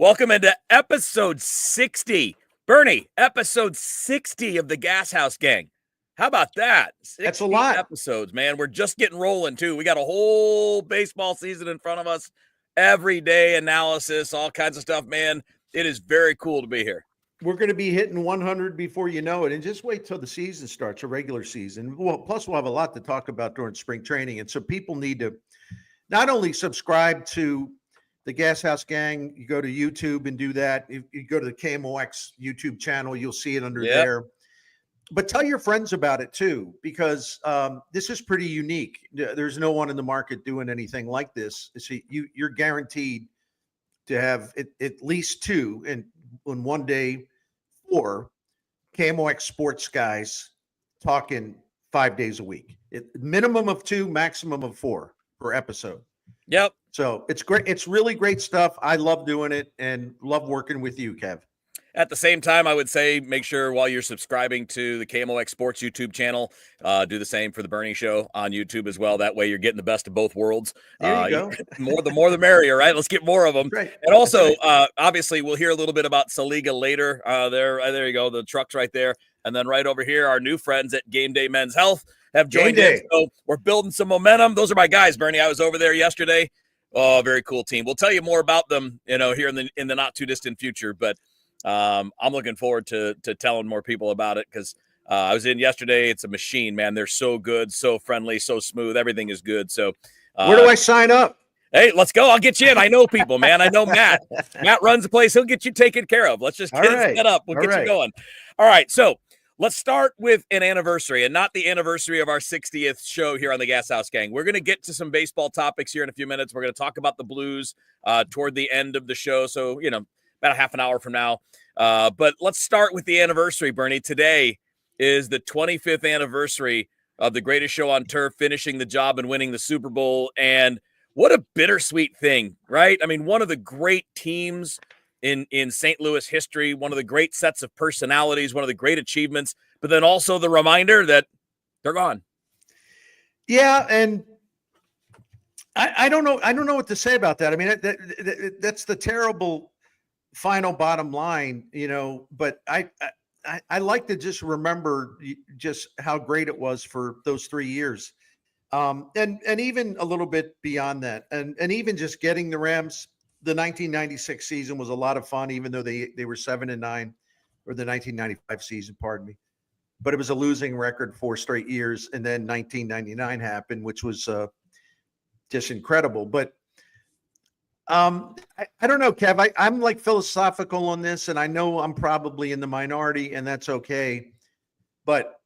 Welcome into episode 60. Bernie, episode 60 of the Gashouse Gang. How about that? That's a lot. Episodes, man. We're just getting rolling, too. We got a whole baseball season in front of us. Every day analysis, all kinds of stuff, man. It is very cool to be here. We're going to be hitting 100 before you know it. And just wait till the season starts, a regular season. Well, plus we'll have a lot to talk about during spring training. And so people need to not only subscribe to the Gashouse Gang, you go to YouTube and do that. If you go to the KMOX YouTube channel, you'll see it under there. But tell your friends about it too, because this is pretty unique. There's no one in the market doing anything like this. So you're guaranteed to have at least two and in one day 4 KMOX sports guys talking 5 days a week. Minimum of 2, maximum of 4 per episode. Yep. So it's great. It's really great stuff. I love doing it and love working with you, Kev. At the same time, I would say make sure while you're subscribing to the KMOX Sports YouTube channel, do the same for the Bernie Show on YouTube as well. That way you're getting the best of both worlds. There you go. The more the merrier, right? Let's get more of them. Right. And also, obviously, we'll hear a little bit about Saliga later. There you go. The truck's right there. And then right over here, our new friends at Game Day Men's Health have joined in. So we're building some momentum. Those are my guys, Bernie. I was over there yesterday. Oh, very cool team. We'll tell you more about them, here in the not too distant future. But I'm looking forward to telling more people about it because I was in yesterday. It's a machine, man. They're so good, so friendly, so smooth. Everything is good. So where do I sign up? Hey, let's go. I'll get you in. I know people, man. I know Matt. Matt runs the place. He'll get you taken care of. Let's just get it set up. We'll get you going. All right. So let's start with an anniversary, and not the anniversary of our 60th show here on the Gashouse Gang. We're going to get to some baseball topics here in a few minutes. We're going to talk about the Blues toward the end of the show. So, about a half an hour from now. But let's start with the anniversary, Bernie. Today is the 25th anniversary of the greatest show on turf, finishing the job and winning the Super Bowl. And what a bittersweet thing, right? I mean, one of the great teams in St. Louis history, one of the great sets of personalities, one of the great achievements, but then also the reminder that they're gone. Yeah, and I don't know. I don't know what to say about that. I mean, that's the terrible final bottom line, but I like to just remember just how great it was for those 3 years. And even a little bit beyond that. And even just getting the Rams, the 1996 season was a lot of fun, even though they were 7-9, or the 1995 season, pardon me. But it was a losing record 4 straight years. And then 1999 happened, which was just incredible. But I don't know, Kev. I'm like philosophical on this, and I know I'm probably in the minority, and that's okay. But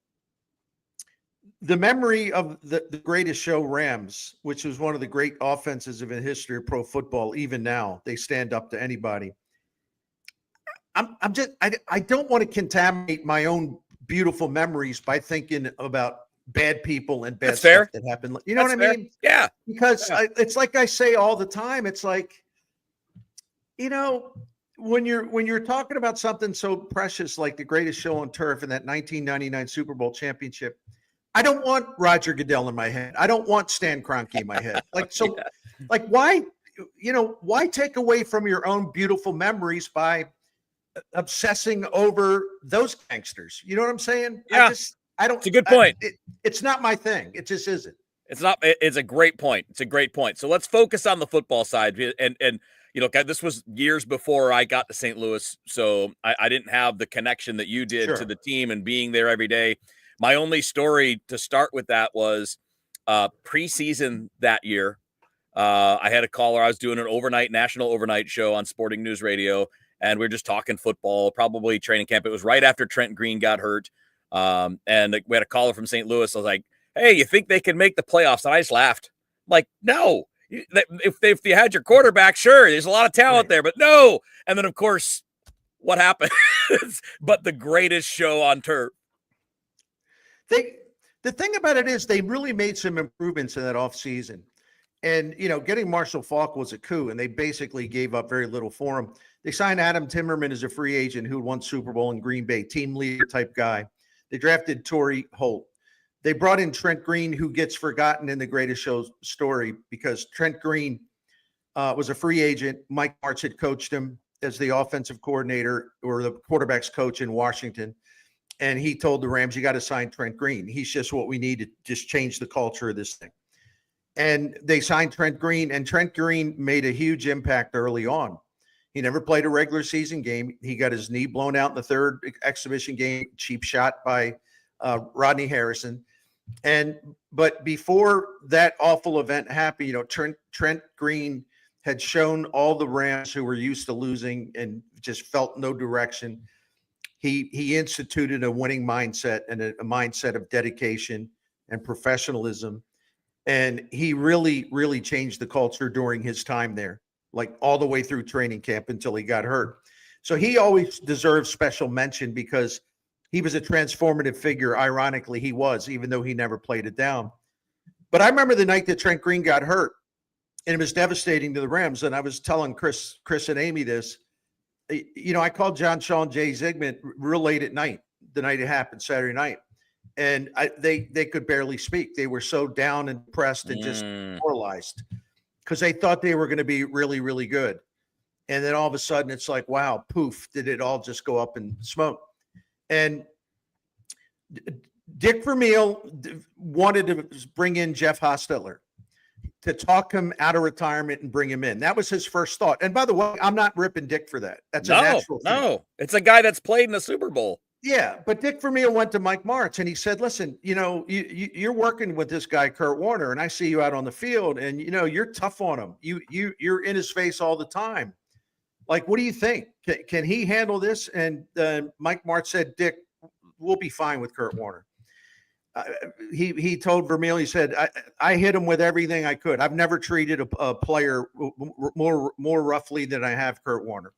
the memory of the greatest show, Rams, which was one of the great offenses in the history of pro football, even now, they stand up to anybody. I don't want to contaminate my own beautiful memories by thinking about bad people and bad stuff that happened. You know what I mean? Yeah. Because it's like I say all the time. It's like, when you're talking about something so precious like the greatest show on turf in that 1999 Super Bowl championship, I don't want Roger Goodell in my head. I don't want Stan Kroenke in my head. Like why take away from your own beautiful memories by obsessing over those gangsters? You know what I'm saying? Yeah. It's a good point. It's not my thing. It just isn't. It's not. It's a great point. It's a great point. So let's focus on the football side. And this was years before I got to St. Louis, so I didn't have the connection that you did to the team and being there every day. My only story to start with that was preseason that year. I had a caller. I was doing an national overnight show on Sporting News Radio, and we were just talking football, probably training camp. It was right after Trent Green got hurt. And we had a caller from St. Louis. I was like, hey, you think they can make the playoffs? And I just laughed. I'm like, no. If you had your quarterback, sure, there's a lot of talent there, but no. And then, of course, what happened? But the greatest show on turf. The thing about it is they really made some improvements in that offseason. And, getting Marshall Faulk was a coup, and they basically gave up very little for him. They signed Adam Timmerman as a free agent who won Super Bowl in Green Bay, team leader type guy. They drafted Torrey Holt. They brought in Trent Green, who gets forgotten in the greatest show story because Trent Green was a free agent. Mike Martz had coached him. as the offensive coordinator or the quarterback's coach in Washington. And he told the Rams, you got to sign Trent Green. He's just what we need to just change the culture of this thing. And they signed Trent Green, and Trent Green made a huge impact early on. He never played a regular season game. He got his knee blown out in the third exhibition game, cheap shot by Rodney Harrison. But before that awful event happened, Trent Green had shown all the Rams who were used to losing and just felt no direction. He instituted a winning mindset and a mindset of dedication and professionalism. And he really, really changed the culture during his time there, like all the way through training camp until he got hurt. So he always deserves special mention because he was a transformative figure. Ironically, he was, even though he never played it down. But I remember the night that Trent Green got hurt, and it was devastating to the Rams. And I was telling Chris and Amy this. I called John Shaw and Jay Zygmunt real late at night, the night it happened, Saturday night. And they could barely speak. They were so down and depressed and just demoralized because they thought they were going to be really, really good. And then all of a sudden it's like, wow, poof, did it all just go up in smoke? And Dick Vermeil wanted to bring in Jeff Hostetler to talk him out of retirement and bring him in. That was his first thought. And by the way, I'm not ripping Dick for that. That's a natural thing. No, it's a guy that's played in the Super Bowl. Yeah, but Dick Vermeil went to Mike Martz and he said, listen, you're working with this guy, Kurt Warner, and I see you out on the field and, you're tough on him. You're in his face all the time. Like, what do you think? Can he handle this? And Mike Martz said, Dick, we'll be fine with Kurt Warner. He told Vermeil, he said, I hit him with everything I could. I've never treated a player more roughly than I have Kurt Warner.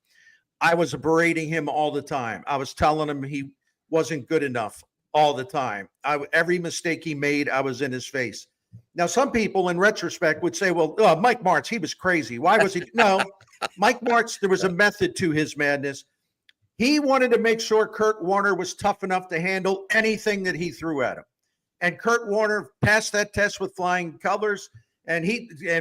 I was berating him all the time. I was telling him he wasn't good enough all the time. Every mistake he made, I was in his face. Now, some people in retrospect would say, well, Mike Martz, he was crazy. Why was he? No, Mike Martz, there was a method to his madness. He wanted to make sure Kurt Warner was tough enough to handle anything that he threw at him. And Kurt Warner passed that test with flying colors. And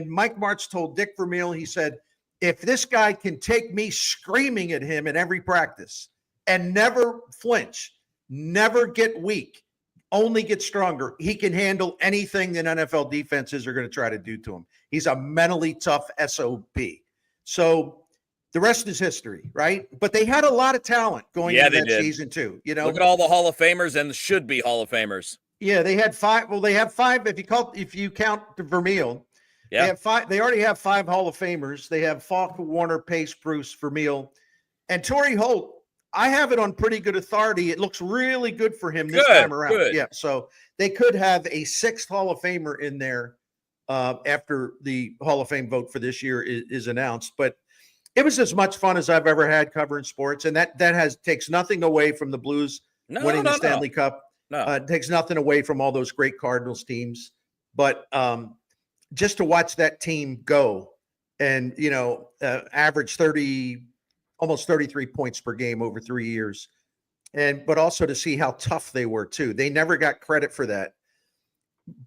Mike Martz told Dick Vermeil, he said, if this guy can take me screaming at him in every practice and never flinch, never get weak, only get stronger, he can handle anything that NFL defenses are going to try to do to him. He's a mentally tough SOB. So the rest is history, right? But they had a lot of talent going into that season too. Look at all the Hall of Famers and should be Hall of Famers. Yeah, they had five. Well, they have five. If you count the Vermeil. Yeah. They have five. They already have 5 Hall of Famers. They have Falk, Warner, Pace, Bruce, Vermeil, and Torrey Holt. I have it on pretty good authority. It looks really good for him this time around. Good. Yeah, so they could have a 6th Hall of Famer in there after the Hall of Fame vote for this year is announced. But it was as much fun as I've ever had covering sports, and that takes nothing away from the Blues winning the Stanley Cup. No, it takes nothing away from all those great Cardinals teams, but just to watch that team go and, average almost 33 points per game over 3 years. But also to see how tough they were too. They never got credit for that.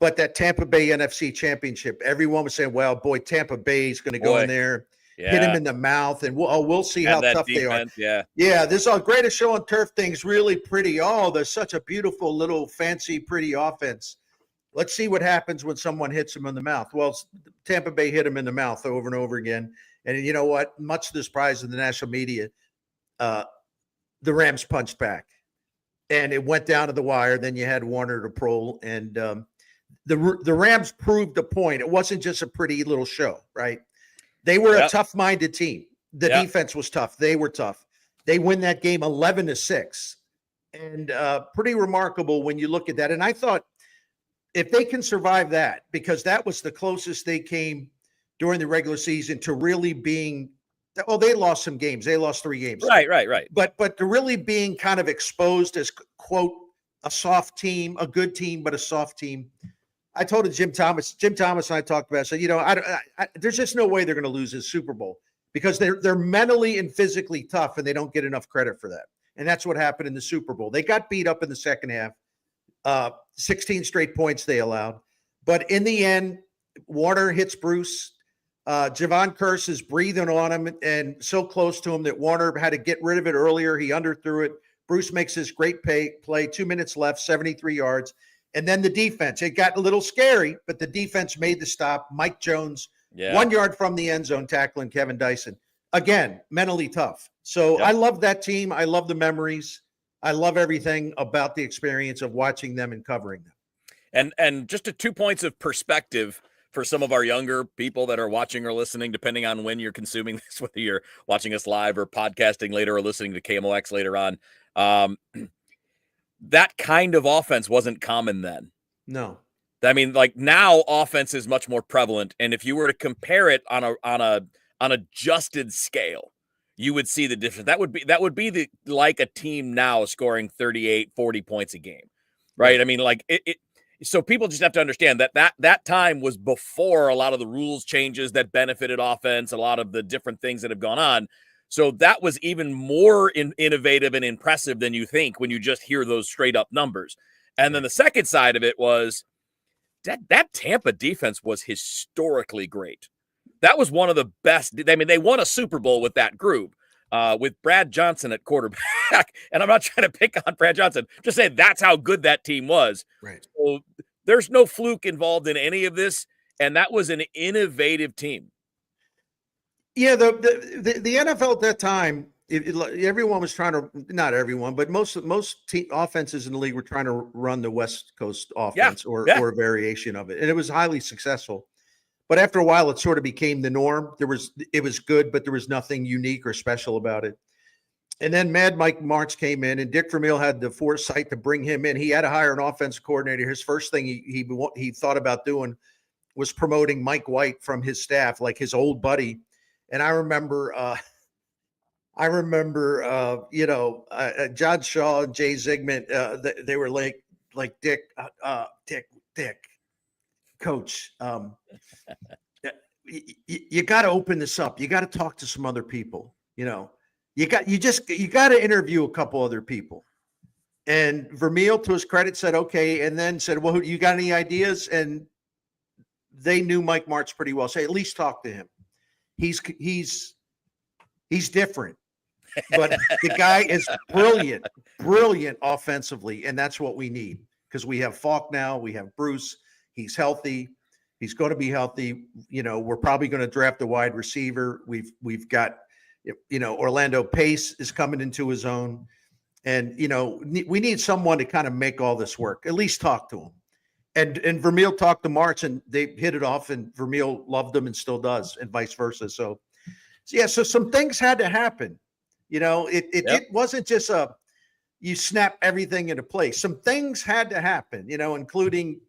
But that Tampa Bay NFC Championship, everyone was saying, well, boy, Tampa Bay is going to go in there, hit him in the mouth, and we'll see how tough defense, they are. Yeah, this is our greatest show on turf thing's really pretty. Oh, there's such a beautiful little fancy, pretty offense. Let's see what happens when someone hits him in the mouth. Well, Tampa Bay hit him in the mouth over and over again. And you know what? Much to the surprise of the national media, the Rams punched back. And it went down to the wire. Then you had Warner to Prohl. And the Rams proved a point. It wasn't just a pretty little show, right? They were a tough-minded team. The defense was tough. They were tough. They win that game 11-6. And pretty remarkable when you look at that. And I thought, if they can survive that, because that was the closest they came during the regular season to really being, they lost some games. They lost 3 games. Right. But to really being kind of exposed as, quote, a soft team, a good team, but a soft team. I told it Jim Thomas and I talked about it. So, there's just no way they're going to lose this Super Bowl because they're mentally and physically tough and they don't get enough credit for that. And that's what happened in the Super Bowl. They got beat up in the second half. 16 straight points they allowed. But in the end, Warner hits Bruce. Javon Curse is breathing on him and so close to him that Warner had to get rid of it earlier. He underthrew it. Bruce makes this great play, 2 minutes left, 73 yards. And then the defense, it got a little scary, but the defense made the stop. Mike Jones, 1 yard from the end zone, tackling Kevin Dyson. Again, mentally tough. So I love that team. I love the memories. I love everything about the experience of watching them and covering them. And just 2 points of perspective for some of our younger people that are watching or listening, depending on when you're consuming this, whether you're watching us live or podcasting later or listening to KMOX later on. That kind of offense wasn't common then. No. I mean, like now offense is much more prevalent. And if you were to compare it on an adjusted scale, you would see the difference. That would be like a team now scoring 38, 40 points a game. Right. I mean, like so people just have to understand that time was before a lot of the rules changes that benefited offense, a lot of the different things that have gone on. So that was even more innovative and impressive than you think when you just hear those straight up numbers. And then the second side of it was that Tampa defense was historically great. That was one of the best. I mean, they won a Super Bowl with that group, with Brad Johnson at quarterback. And I'm not trying to pick on Brad Johnson, just saying that's how good that team was. Right. So there's no fluke involved in any of this. And that was an innovative team. Yeah, the NFL at that time, everyone was trying to, not everyone, but most offenses in the league were trying to run the West Coast offense or a variation of it. And it was highly successful. But after a while, it sort of became the norm. It was good, but there was nothing unique or special about it. And then Mad Mike Martz came in, and Dick Vermeil had the foresight to bring him in. He had to hire an offensive coordinator. His first thing he thought about doing was promoting Mike White from his staff, like his old buddy. And I remember, John Shaw and Jay Zygmunt, they were like Dick, Coach, you got to open this up. You got to talk to some other people. You got to interview a couple other people. And Vermeil, to his credit, said okay, and then said, "Well, you got any ideas?" And they knew Mike Martz pretty well. Say, at least talk to him. He's different, but the guy is brilliant offensively, and that's what we need because we have Falk now, we have Bruce. He's healthy. He's going to be healthy. We're probably going to draft a wide receiver. We've got, Orlando Pace is coming into his own, and we need someone to kind of make all this work. At least talk to him. And Vermeil talked to Martz, and they hit it off, and Vermeil loved him and still does, and vice versa. So some things had to happen. It wasn't just you snap everything into place. Some things had to happen, including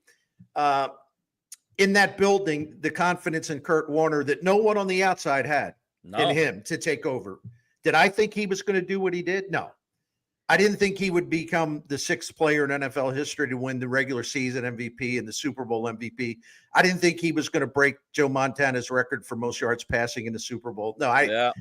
in that building, the confidence in Kurt Warner that no one on the outside had in him to take over. Did I think he was going to do what he did? No. I didn't think he would become the sixth player in NFL history to win the regular season MVP and the Super Bowl MVP. I didn't think he was going to break Joe Montana's record for most yards passing in the Super Bowl. No,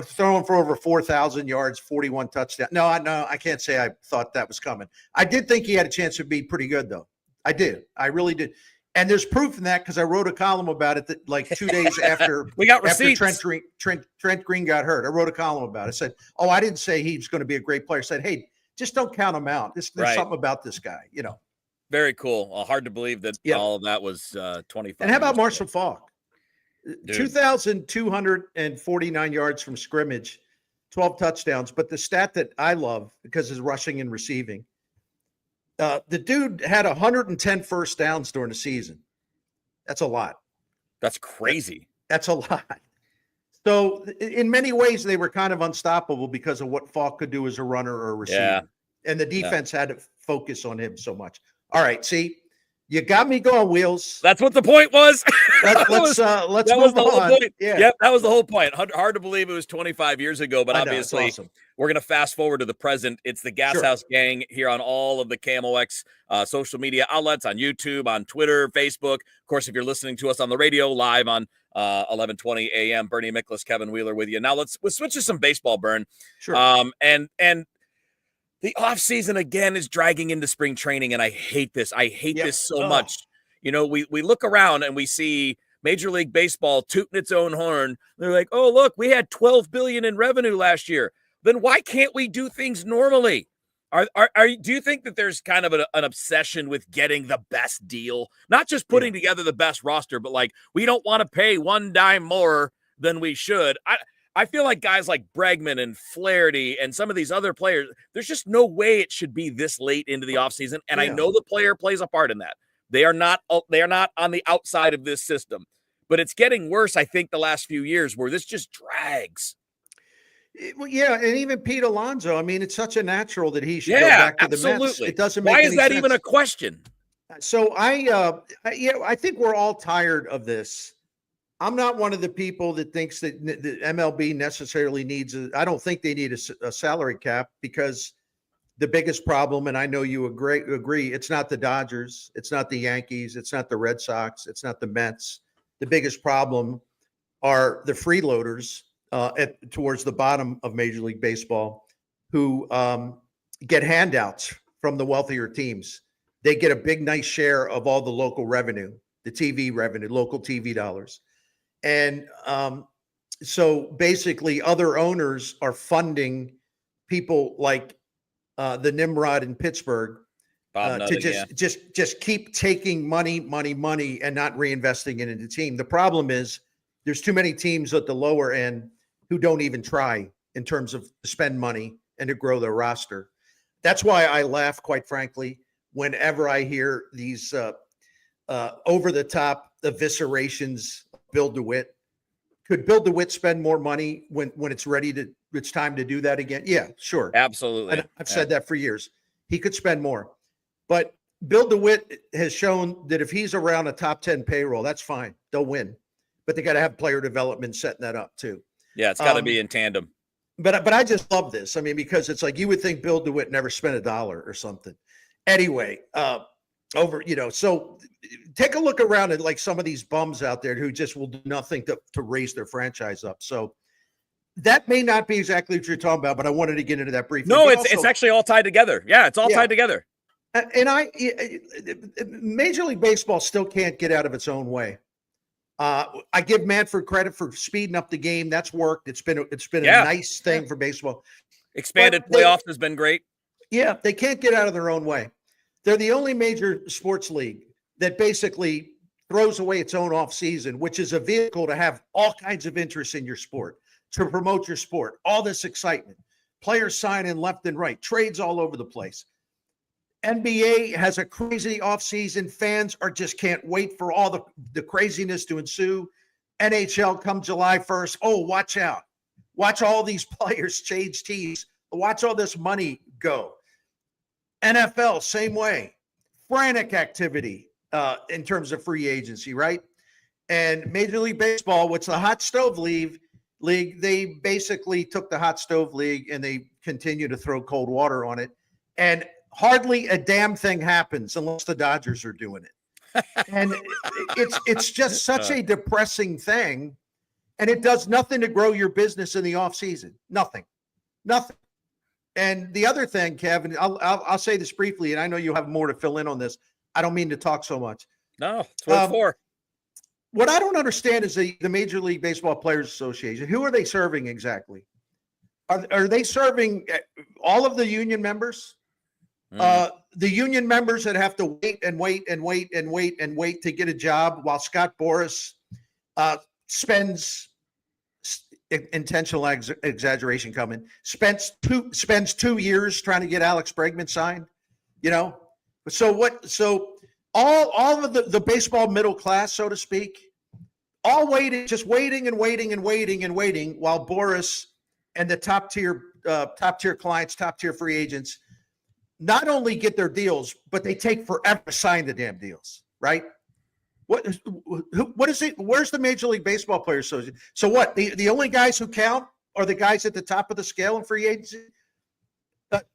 throwing for over 4,000 yards, 41 touchdowns. No, I can't say I thought that was coming. I did think he had a chance to be pretty good, though. I did. I really did. And there's proof in that because I wrote a column about it that like 2 days after we got receipts. Trent Green got hurt. I wrote a column about it. I said, I didn't say he was going to be a great player. I said, hey, just don't count him out. There's something about this guy, Very cool. Hard to believe that all of that was 25. And how about Marshall Faulk? 2,249 yards from scrimmage, 12 touchdowns. But the stat that I love because it's rushing and receiving, the dude had 110 first downs during the season. That's a lot. That's crazy. That's a lot. So in many ways, they were kind of unstoppable because of what Falk could do as a runner or a receiver. Yeah. And the defense had to focus on him so much. All right, see, you got me going, Wheels. That's what the point was. Let's move on. Yeah. Yep, that was the whole point. Hard to believe it was 25 years ago, but obviously awesome. We're going to fast forward to the present. It's the Gashouse gang here on all of the KMOX social media outlets, on YouTube, on Twitter, Facebook. Of course, if you're listening to us on the radio live on 11:20 a.m., Bernie Miklasz, Kevin Wheeler with you. Now let's switch to some baseball, Bern. Sure. And the offseason again is dragging into spring training, and I hate this. I hate this so much. We look around and we see Major League Baseball tooting its own horn. They're like, oh, look, we had $12 billion in revenue last year. Then why can't we do things normally? Do you think that there's kind of an obsession with getting the best deal, not just putting together the best roster, but like we don't want to pay one dime more than we should? I feel like guys like Bregman and Flaherty and some of these other players, there's just no way it should be this late into the offseason. And I know the player plays a part in that. They are not on the outside of this system, but it's getting worse. I think the last few years where this just drags. Well, yeah, and even Pete Alonso. I mean, it's such a natural that he should go back to the Mets. It doesn't make Why any is that sense. even a question? So I think we're all tired of this. I'm not one of the people that thinks that the MLB necessarily needs I don't think they need a salary cap, because the biggest problem, and I know you agree, it's not the Dodgers, it's not the Yankees, it's not the Red Sox, it's not the Mets. The biggest problem are the freeloaders towards the bottom of Major League Baseball, who get handouts from the wealthier teams. They get a big, nice share of all the local revenue, the TV revenue, local TV dollars. And so basically other owners are funding people like the Nimrod in Pittsburgh to just keep taking money and not reinvesting it into the team. The problem is there's too many teams at the lower end who don't even try in terms of spend money and to grow their roster. That's why I laugh, quite frankly, whenever I hear these over-the-top eviscerations of Bill DeWitt. Could Bill DeWitt spend more money when it's time to do that again? Yeah, sure. Absolutely. And I've said that for years. He could spend more. But Bill DeWitt has shown that if he's around a top 10 payroll, that's fine. They'll win. But they got to have player development setting that up too. Yeah, it's got to be in tandem. But I just love this. I mean, because it's like you would think Bill DeWitt never spent $1 or something. Anyway, so take a look around at like some of these bums out there who just will do nothing to raise their franchise up. So that may not be exactly what you're talking about, but I wanted to get into that briefly. No, it's actually all tied together. Yeah, it's all tied together. And Major League Baseball still can't get out of its own way. I give Manfred credit for speeding up the game. That's worked. It's been a nice thing for baseball. Expanded playoffs has been great. Yeah, they can't get out of their own way. They're the only major sports league that basically throws away its own offseason, which is a vehicle to have all kinds of interest in your sport, to promote your sport, all this excitement. Players signing left and right, trades all over the place. NBA has a crazy offseason. Fans just can't wait for all the craziness to ensue. NHL come July 1st. Oh, watch out. Watch all these players change teams. Watch all this money go. NFL, same way. Frantic activity in terms of free agency, right? And Major League Baseball, what's the hot stove league, they basically took the hot stove league and they continue to throw cold water on it. And hardly a damn thing happens unless the Dodgers are doing it. And it's just such a depressing thing. And it does nothing to grow your business in the offseason. Nothing. And the other thing, Kevin, I'll say this briefly, and I know you have more to fill in on this. I don't mean to talk so much. No, that's what it's for. What I don't understand is the Major League Baseball Players Association. Who are they serving exactly? Are they serving all of the union members? The union members that have to wait to get a job while Scott Boras spends intentional exaggeration coming. Spends 2 years trying to get Alex Bregman signed. So all of the baseball middle class, so to speak, all waiting while Boras and the top tier clients, top tier free agents not only get their deals, but they take forever to sign the damn deals, right? What is it? Where's the Major League Baseball Players Association? So what? The only guys who count are the guys at the top of the scale in free agency.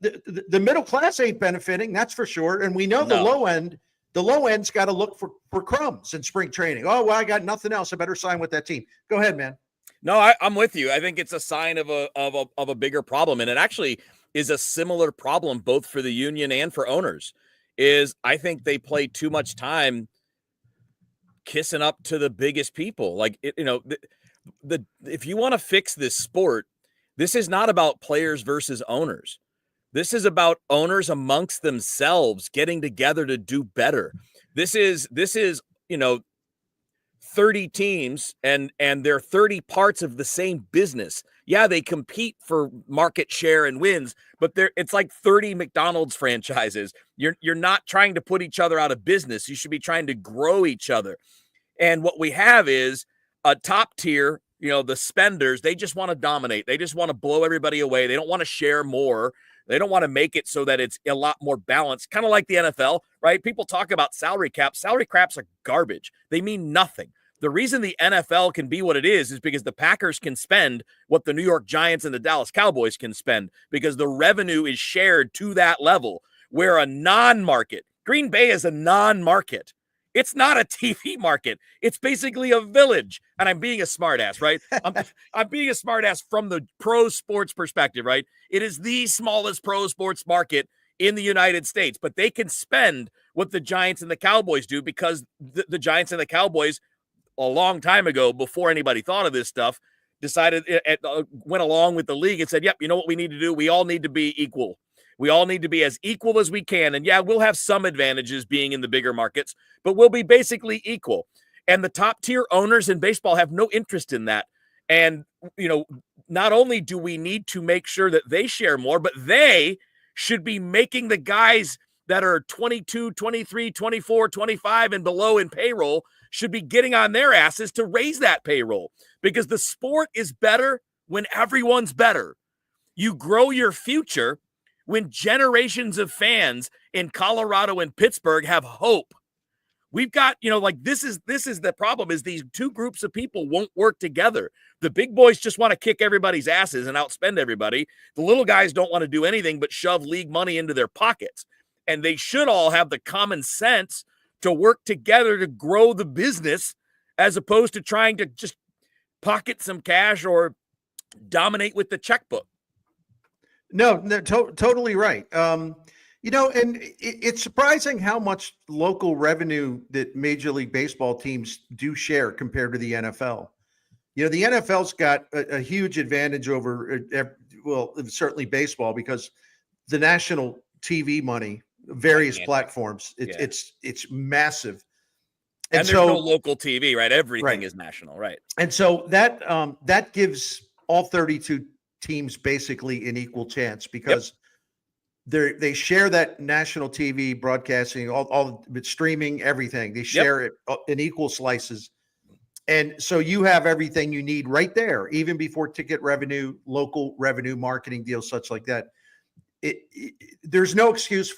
The middle class ain't benefiting, that's for sure. And we know the low end's got to look for crumbs in spring training. Oh, well, I got nothing else. I better sign with that team. Go ahead, man. No, I'm with you. I think it's a sign of a bigger problem, and it actually is a similar problem both for the union and for owners. I think they play too much time kissing up to the biggest people. Like, if you want to fix this sport, this is not about players versus owners. This is about owners amongst themselves getting together to do better. This is 30 teams and they're 30 parts of the same business. Yeah, they compete for market share and wins, but it's like 30 McDonald's franchises. You're not trying to put each other out of business. You should be trying to grow each other. And what we have is a top tier, the spenders, they just want to dominate. They just want to blow everybody away. They don't want to share more. They don't want to make it so that it's a lot more balanced, kind of like the NFL, right? People talk about salary caps. Salary caps are garbage. They mean nothing. The reason the NFL can be what it is because the Packers can spend what the New York Giants and the Dallas Cowboys can spend because the revenue is shared to that level, where a non-market, Green Bay is a non-market. It's not a TV market. It's basically a village. And I'm being a smartass, right? I'm being a smartass from the pro sports perspective, right? It is the smallest pro sports market in the United States, but they can spend what the Giants and the Cowboys do because the Giants and the Cowboys, a long time ago, before anybody thought of this stuff, decided, went along with the league and said, yep, you know what we need to do? We all need to be equal. We all need to be as equal as we can. And yeah, we'll have some advantages being in the bigger markets, but we'll be basically equal. And the top tier owners in baseball have no interest in that. And, not only do we need to make sure that they share more, but they should be making the guys that are 22, 23, 24, 25 and below in payroll should be getting on their asses to raise that payroll, because the sport is better when everyone's better. You grow your future when generations of fans in Colorado and Pittsburgh have hope. We've got, this is the problem, is these two groups of people won't work together. The big boys just want to kick everybody's asses and outspend everybody. The little guys don't want to do anything but shove league money into their pockets. And they should all have the common sense to work together to grow the business, as opposed to trying to just pocket some cash or dominate with the checkbook. No, totally right. And it's surprising how much local revenue that Major League Baseball teams do share compared to the NFL. The NFL's got a huge advantage over, certainly baseball, because the national TV money, various platforms, it's massive. And there's no local TV, right? Everything is national, right? And so that gives all 32 teams basically an equal chance, because they share that national TV broadcasting, all streaming, everything. They share it in equal slices. And so you have everything you need right there, even before ticket revenue, local revenue, marketing deals, such like that. There's no excuse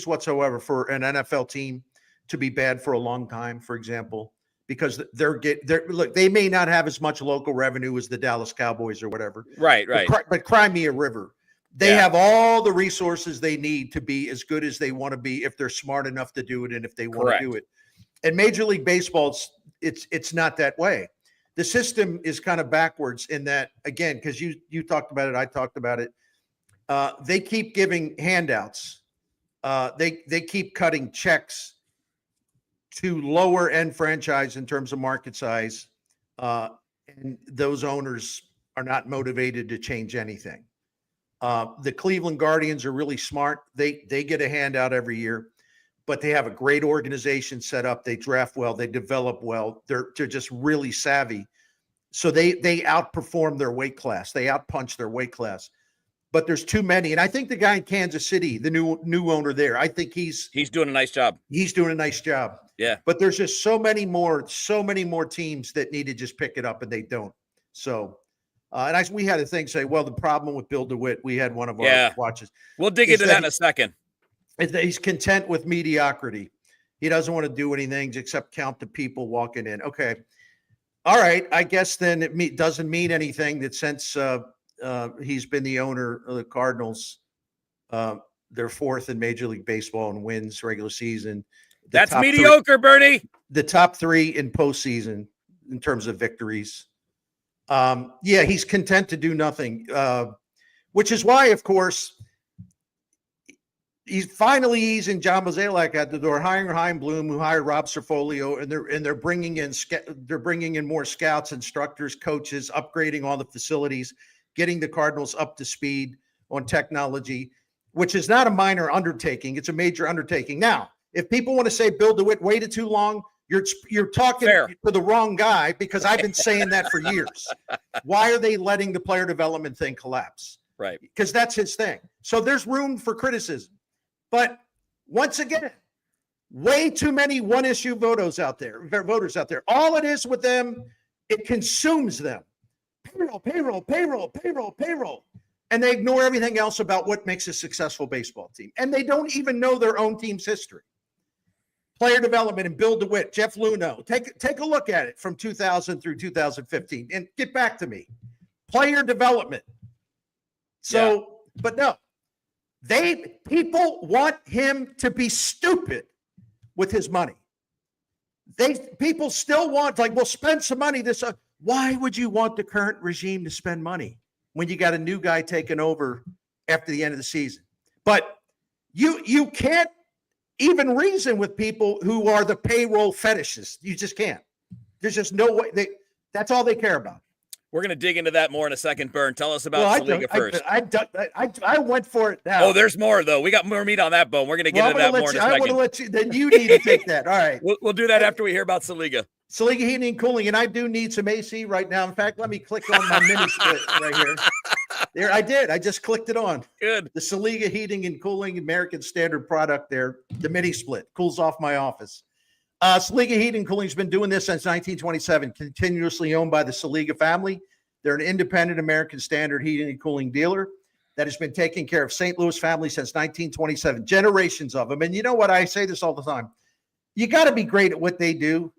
whatsoever for an NFL team to be bad for a long time, for example, because they may not have as much local revenue as the Dallas Cowboys or whatever. Right. But Crimea River, they have all the resources they need to be as good as they want to be if they're smart enough to do it and if they want to do it. And Major League Baseball, it's not that way. The system is kind of backwards in that, again, because you talked about it, I talked about it. They keep giving handouts. They keep cutting checks to lower end franchise in terms of market size. And those owners are not motivated to change anything. The Cleveland Guardians are really smart. They get a handout every year, but they have a great organization set up. They draft well, they develop well. They're just really savvy. So they outperform their weight class. They outpunch their weight class. But there's too many. And I think the guy in Kansas City, the new owner there, I think he's doing a nice job. He's doing a nice job. Yeah. But there's just so many more teams that need to just pick it up, and they don't. So we had a thing say, well, the problem with Bill DeWitt, we had one of our watches. We'll dig into that in a second. He's content with mediocrity. He doesn't want to do anything except count the people walking in. Okay. All right. I guess then it doesn't mean anything that since he's been the owner of the Cardinals, they're fourth in Major League Baseball in wins regular season. That's mediocre, Bernie. The top three in postseason in terms of victories. He's content to do nothing, which is why, of course, he's in John Mozeliak at the door, hiring Chaim Bloom, who hired Rob Cerfolio, and they're bringing in more scouts, instructors, coaches, upgrading all the facilities, getting the Cardinals up to speed on technology, which is not a minor undertaking. It's a major undertaking. Now, if people want to say Bill DeWitt waited too long, you're talking to the wrong guy, because I've been saying that for years. Why are they letting the player development thing collapse? Right. Because that's his thing. So there's room for criticism. But once again, way too many one-issue voters out there. All it is with them, it consumes them. Payroll. And they ignore everything else about what makes a successful baseball team. And they don't even know their own team's history. Player development and Bill DeWitt, Jeff Luhnow. Take a look at it from 2000 through 2015 and get back to me. Player development. So, But no. People want him to be stupid with his money. People still want, we'll spend some money. Why would you want the current regime to spend money when you got a new guy taking over after the end of the season? But you can't even reason with people who are the payroll fetishists. You just can't. There's just no way. That's all they care about. We're going to dig into that more in a second, Bern. Tell us about Saliga first. I went for it now. Oh, there's more, though. We got more meat on that bone. We're going to get into that more in a second. I want to let you. Then you need to take that. All right. We'll do that after we hear about Saliga. Saliga Heating and Cooling, and I do need some AC right now. In fact, let me click on my mini split right here. There, I did. I just clicked it on. Good. The Saliga Heating and Cooling, American Standard product there. The mini split cools off my office. Saliga Heating and Cooling has been doing this since 1927, continuously owned by the Saliga family. They're an independent American Standard heating and cooling dealer that has been taking care of St. Louis families since 1927, generations of them. And you know what? I say this all the time. You got to be great at what they do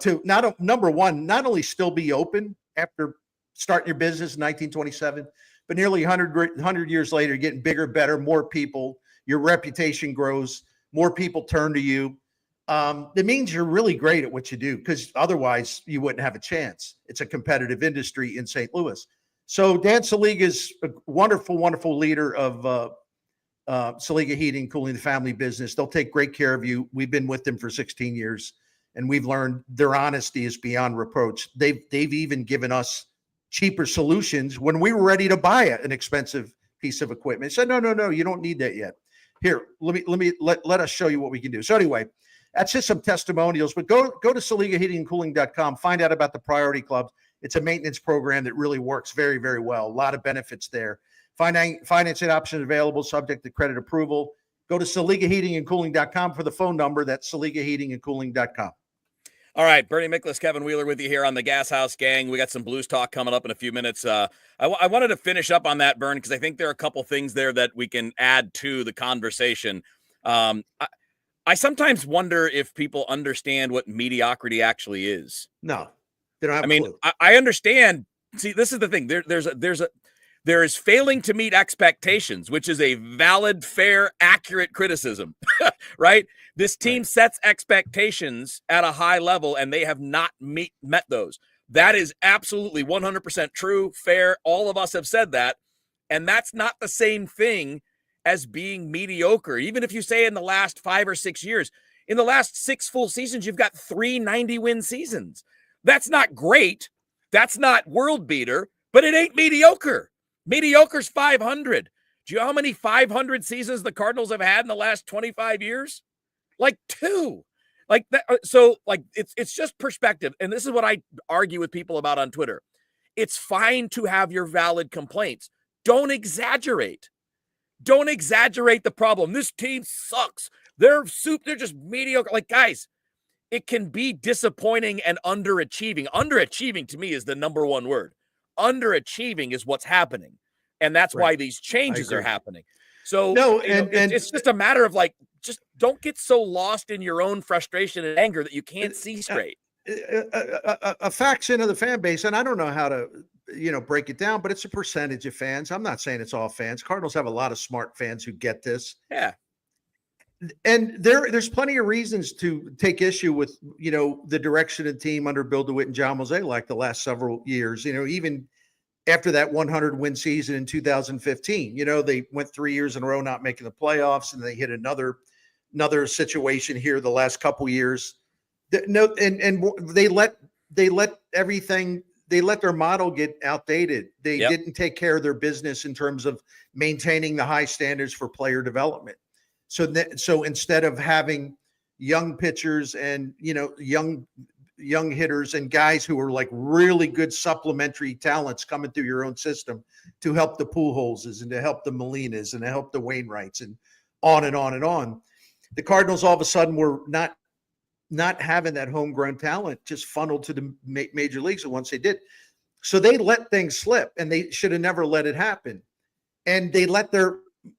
to number one, not only still be open after starting your business in 1927, but nearly 100 years later, getting bigger, better, more people, your reputation grows, more people turn to you. It means you're really great at what you do, because otherwise you wouldn't have a chance. It's a competitive industry in St. Louis. So Dan Saliga is a wonderful, wonderful leader of Saliga Heating and Cooling, the family business. They'll take great care of you. We've been with them for 16 years, and we've learned their honesty is beyond reproach. They've even given us cheaper solutions when we were ready to buy an expensive piece of equipment. Said, no, you don't need that yet. Here, let us show you what we can do. So anyway, that's just some testimonials, but go to SaligaHeatingandCooling.com, find out about the Priority Clubs. It's a maintenance program that really works very, very well. A lot of benefits there. Financing options available, subject to credit approval. Go to SaligaHeatingandCooling.com for the phone number. That's SaligaHeatingandCooling.com. All right, Bernie Miklasz, Kevin Wheeler with you here on the Gashouse Gang. We got some Blues talk coming up in a few minutes. I wanted to finish up on that, Bern, because I think there are a couple things there that we can add to the conversation. I sometimes wonder if people understand what mediocrity actually is. No, they don't have a clue. I understand. See, this is the thing. There is failing to meet expectations, which is a valid, fair, accurate criticism, right? This team sets expectations at a high level, and they have not met those. That is absolutely 100% true, fair. All of us have said that, and that's not the same thing as being mediocre. Even if you say in the last 5 or 6 years, in the last 6 full seasons, you've got 3 90-win seasons. That's not great. That's not world beater, but it ain't mediocre. Mediocre's 500. Do you know how many 500 seasons the Cardinals have had in the last 25 years? Like 2. Like that. So like it's just perspective. And this is what I argue with people about on Twitter. It's fine to have your valid complaints. Don't exaggerate. Don't exaggerate the problem. This team sucks. They're just mediocre. Like, guys, it can be disappointing and underachieving. Underachieving to me is the number one word. Underachieving is what's happening. And that's why these changes are happening. So it's just a matter of just don't get so lost in your own frustration and anger that you can't see straight. A faction of the fan base, and I don't know how to break it down, but it's a percentage of fans. I'm not saying it's all fans. Cardinals have a lot of smart fans who get this. Yeah. And there's plenty of reasons to take issue with, the direction of the team under Bill DeWitt and John Mozeliak the last several years. Even after that 100 win season in 2015. They went 3 years in a row not making the playoffs, and they hit another situation here the last couple years. No, and they let everything. They let their model get outdated. They didn't take care of their business in terms of maintaining the high standards for player development. So instead of having young pitchers and young hitters and guys who are like really good supplementary talents coming through your own system to help the Pujols and to help the Molinas and to help the Wainwrights and on and on and on, the Cardinals all of a sudden were not having that homegrown talent just funneled to the major leagues. And once they did, so they let things slip, and they should have never let it happen. And they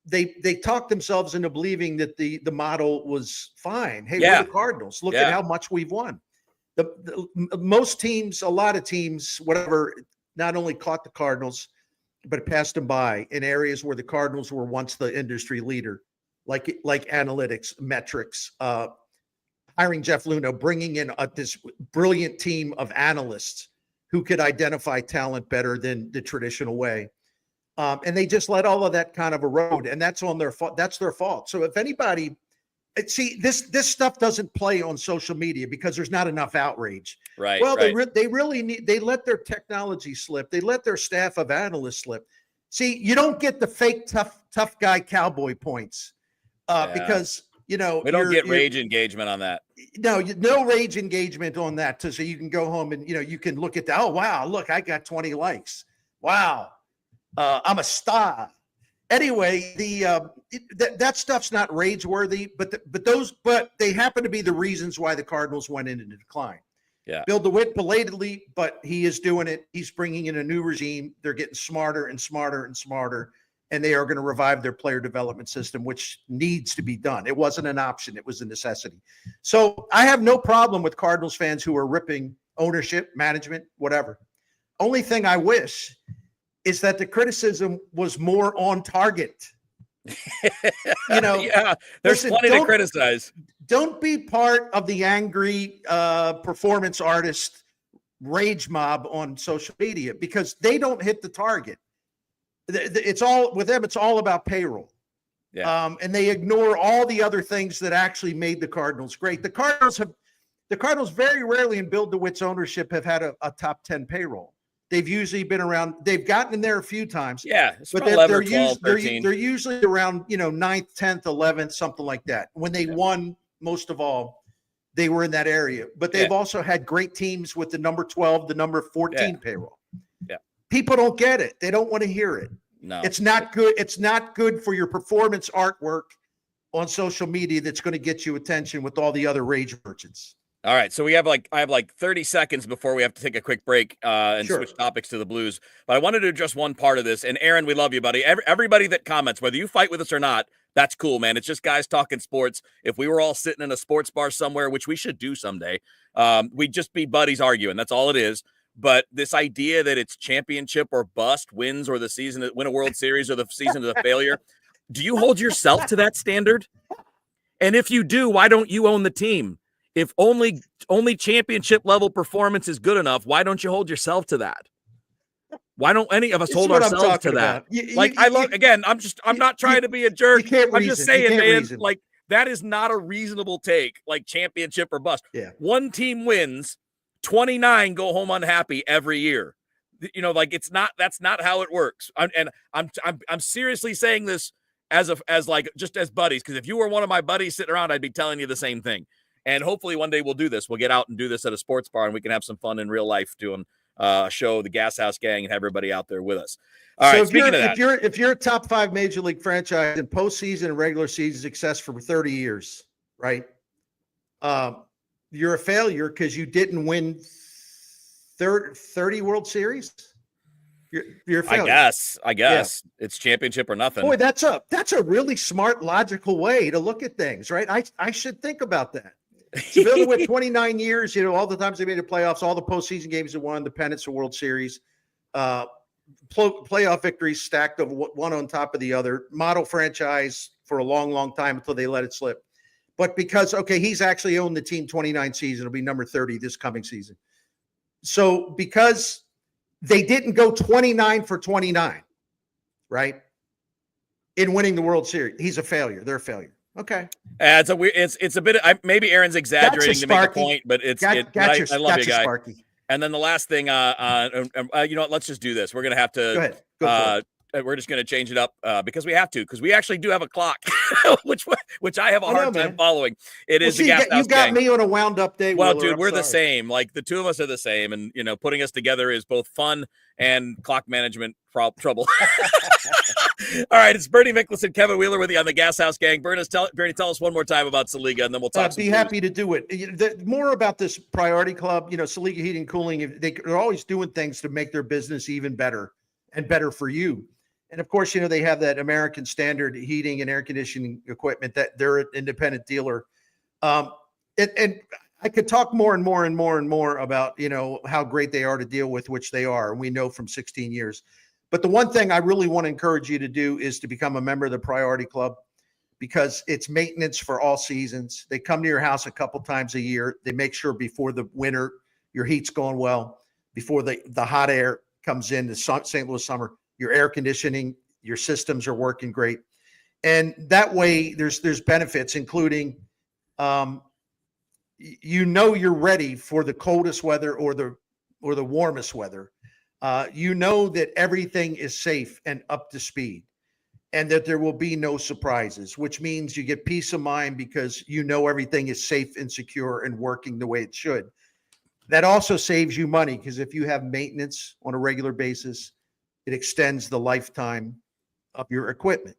they talked themselves into believing that the model was fine. Hey, we're the Cardinals. Look at how much we've won. Most teams, a lot of teams, whatever, not only caught the Cardinals, but passed them by in areas where the Cardinals were once the industry leader, like analytics, metrics, hiring Jeff Luhnow, bringing in this brilliant team of analysts who could identify talent better than the traditional way. And they just let all of that kind of erode, and that's on their fault. That's their fault. So if anybody, see, this stuff doesn't play on social media because there's not enough outrage. Right. Well, they really need, they let their technology slip. They let their staff of analysts slip. See, you don't get the fake tough guy cowboy points because, we don't get rage engagement on that. No rage engagement on that. So you can go home and, you can look at that. Oh, wow. Look, I got 20 likes. Wow. I'm a star. Anyway, that stuff's not rage worthy, but they happen to be the reasons why the Cardinals went into decline. Yeah. Bill DeWitt belatedly, but he is doing it. He's bringing in a new regime. They're getting smarter and smarter and smarter, and they are going to revive their player development system, which needs to be done. It wasn't an option. It was a necessity. So I have no problem with Cardinals fans who are ripping ownership, management, whatever. Only thing I wish is that the criticism was more on target. There's plenty to criticize. Don't be part of the angry performance artist rage mob on social media because they don't hit the target. It's all with them. It's all about payroll. Yeah. And they ignore all the other things that actually made the Cardinals great. The Cardinals very rarely in Bill DeWitt's ownership have had a top 10 payroll. They've usually been around. They've gotten in there a few times. Yeah, but 11, 12, 13. They're usually around 9th, 10th, 11th, something like that. When they won most of all, they were in that area. But they've also had great teams with the number 12, the number 14 payroll. Yeah. People don't get it. They don't want to hear it. No. It's not good. It's not good for your performance artwork on social media that's going to get you attention with all the other rage merchants. All right, so I have 30 seconds before we have to take a quick break and switch topics to the Blues. But I wanted to address one part of this. And Aaron, we love you, buddy. Everybody that comments, whether you fight with us or not, that's cool, man. It's just guys talking sports. If we were all sitting in a sports bar somewhere, which we should do someday, we'd just be buddies arguing. That's all it is. But this idea that it's championship or bust, wins or the season, win a World Series or the season of the failure, do you hold yourself to that standard? And if you do, why don't you own the team? If only championship level performance is good enough, why don't you hold yourself to that? Why don't any of us hold ourselves to that? I'm not trying to be a jerk. I'm just saying, man, like that is not a reasonable take, like championship or bust. Yeah. One team wins, 29 go home unhappy every year. That's not how it works. I'm seriously saying this as buddies, because if you were one of my buddies sitting around, I'd be telling you the same thing. And hopefully one day we'll do this. We'll get out and do this at a sports bar, and we can have some fun in real life doing a show, the Gashouse Gang, and have everybody out there with us. All right. Speaking of that, if you're a top 5 major league franchise in postseason and regular season success for 30 years, right? You're a failure because you didn't win 30 World Series. You're a failure. I guess it's championship or nothing. Boy, that's a really smart, logical way to look at things, right? I should think about that. So Bill DeWitt, 29 years, all the times they made the playoffs, all the postseason games they won, the pennants, the World Series, playoff victories stacked of one on top of the other, model franchise for a long, long time until they let it slip. But because, he's actually owned the team 29 season, it'll be number 30 this coming season. So because they didn't go 29 for 29, right? In winning the World Series. He's a failure. They're a failure. Okay. It's a bit, maybe Aaron's exaggerating to make a point, but I love you, guy. Sparky. And then the last thing, you know what? Let's just do this. We're going to have to, go ahead. Go for it. We're just going to change it up because we have to, because we actually do have a clock, which I have a hard time following. It is the Gashouse you got gang. me on a wound up day. Well, dude, we're the same. Like the two of us are the same, and you know, putting us together is both fun and clock management trouble. All right, it's Bernie Miklasz and Kevin Wheeler with you on the Gashouse gang. Bernie, tell us one more time about Saliga, and then we'll talk. Be happy to do it. More about this priority club. You know, Saliga Heating and Cooling. They're always doing things to make their business even better and better for you. And of course, you know, they have that American Standard heating and air conditioning equipment that they're an independent dealer. And I could talk more and more and more and more about, you know, how great they are to deal with, which they are. And we know from 16 years. But the one thing I really want to encourage you to do is to become a member of the Priority Club, because it's maintenance for all seasons. They come to your house a couple times a year. They make sure before the winter, your heat's going well, before the hot air comes in, the St. Louis summer, your air conditioning, your systems are working great. And that way there's benefits, including, you know, you're ready for the coldest weather or the warmest weather. You know that everything is safe and up to speed, and that there will be no surprises, which means you get peace of mind because you know everything is safe and secure and working the way it should. That also saves you money, because if you have maintenance on a regular basis, it extends the lifetime of your equipment.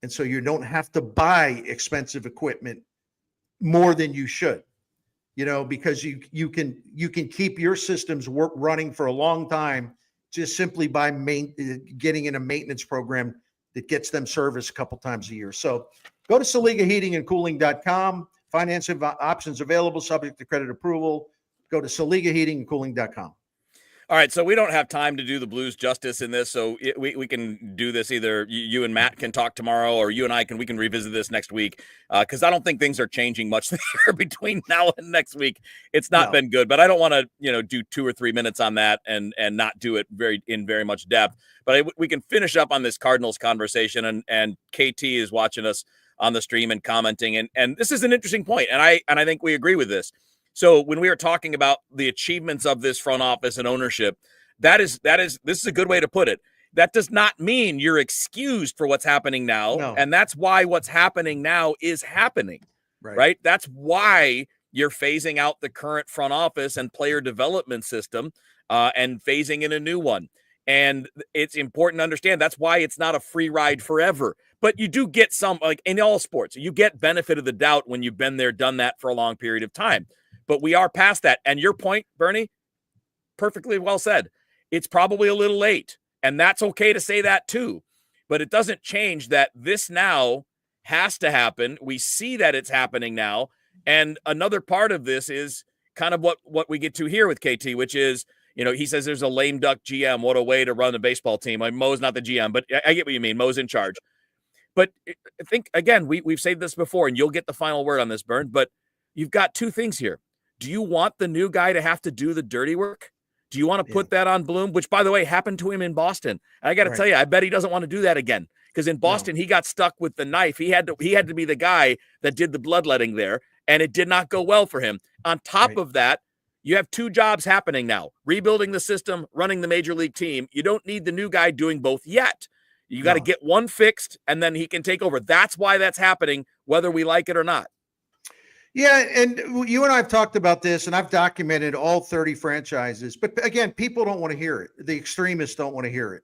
And so you don't have to buy expensive equipment more than you should, you know, because you can keep your systems running for a long time just simply by getting in a maintenance program that gets them service a couple times a year. So go to SaligaHeatingandCooling.com. Financing options available, subject to credit approval. Go to SaligaHeatingandCooling.com. All right, so we don't have time to do the Blues justice in this, so we can do this either you and Matt can talk tomorrow, or you and we can revisit this next week, because I don't think things are changing much there between now and next week. It's not been good, but I don't want to do 2 or 3 minutes on that and not do it very much depth. But we can finish up on this Cardinals conversation, and KT is watching us on the stream and commenting, and this is an interesting point, and I think we agree with this. So when we were talking about the achievements of this front office and ownership, this is a good way to put it. That does not mean you're excused for what's happening now. No. And that's why what's happening now is happening, right? That's why you're phasing out the current front office and player development system and phasing in a new one. And it's important to understand that's why it's not a free ride forever. But you do get some, like in all sports, you get benefit of the doubt when you've been there, done that for a long period of time. But we are past that. And your point, Bernie, perfectly well said. It's probably a little late. And that's okay to say that too. But it doesn't change that this now has to happen. We see that it's happening now. And another part of this is kind of what we get to here with KT, which is, you know, he says there's a lame duck GM. What a way to run a baseball team. Like, Mo's not the GM, but I get what you mean. Mo's in charge. But I think, again, we've said this before, and you'll get the final word on this, Bern, but you've got two things here. Do you want the new guy to have to do the dirty work? Do you want to put that on Bloom, which, by the way, happened to him in Boston? And I got to tell you, I bet he doesn't want to do that again, because in Boston, he got stuck with the knife. He had to be the guy that did the bloodletting there, and it did not go well for him. On top of that, you have two jobs happening now, rebuilding the system, running the major league team. You don't need the new guy doing both yet. You got to get one fixed, and then he can take over. That's why that's happening, whether we like it or not. Yeah, and you and I have talked about this, and I've documented all 30 franchises. But again, people don't want to hear it. The extremists don't want to hear it.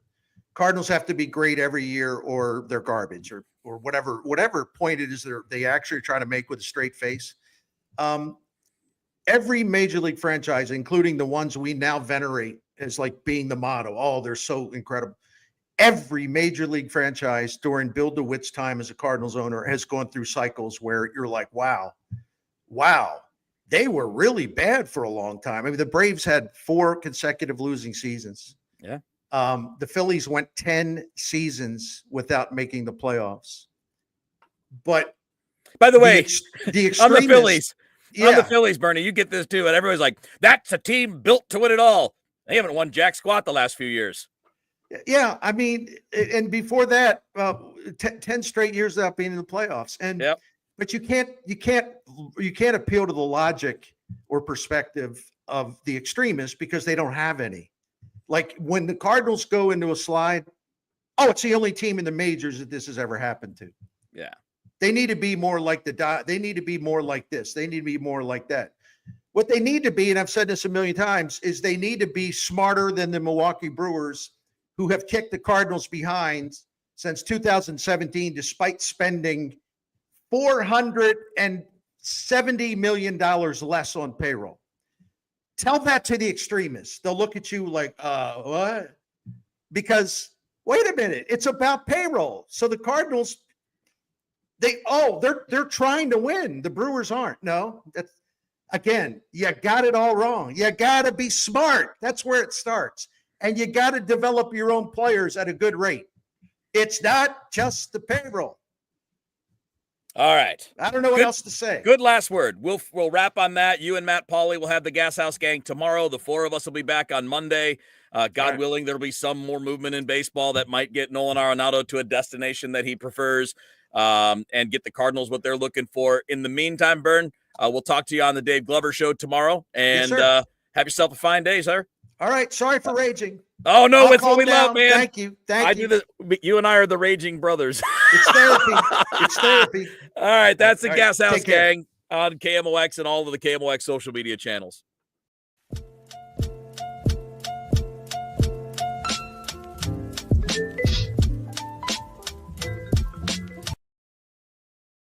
Cardinals have to be great every year, or they're garbage, or whatever point it is they actually try to make with a straight face. Every major league franchise, including the ones we now venerate as like being the motto, oh, they're so incredible. Every major league franchise during Bill DeWitt's time as a Cardinals owner has gone through cycles where you're like, wow, they were really bad for a long time. I mean, the Braves had 4 consecutive losing seasons. Yeah. The Phillies went 10 seasons without making the playoffs. But by the way, the on the Phillies, on the Phillies, Bernie, you get this too. And everybody's like, that's a team built to win it all. They haven't won jack squat the last few years. Yeah, I mean, and before that, 10 straight years without being in the playoffs. And but you can't appeal to the logic or perspective of the extremists because they don't have any. Like when the Cardinals go into a slide, it's the only team in the majors that this has ever happened to. Yeah. They need to be more like they need to be more like this. They need to be more like that. What they need to be, and I've said this a million times, is they need to be smarter than the Milwaukee Brewers, who have kicked the Cardinals behind since 2017, despite spending $470 million less on payroll. Tell that to the extremists. They'll look at you like, what? Because wait a minute, it's about payroll. So the Cardinals, they're trying to win. The Brewers aren't. No, that's again, you got it all wrong. You got to be smart. That's where it starts. And you got to develop your own players at a good rate. It's not just the payroll. All right. I don't know what else to say. Good last word. We'll wrap on that. You and Matt Pauley will have the Gashouse gang tomorrow. The four of us will be back on Monday. God willing, there'll be some more movement in baseball that might get Nolan Arenado to a destination that he prefers, and get the Cardinals what they're looking for. In the meantime, Bern, we'll talk to you on the Dave Glover Show tomorrow. And have yourself a fine day, sir. All right. Sorry for raging. Oh, no, it's what we love, man. Thank you. You and I are the raging brothers. It's therapy. It's therapy. All right. That's the Gashouse gang on KMOX and all of the KMOX social media channels.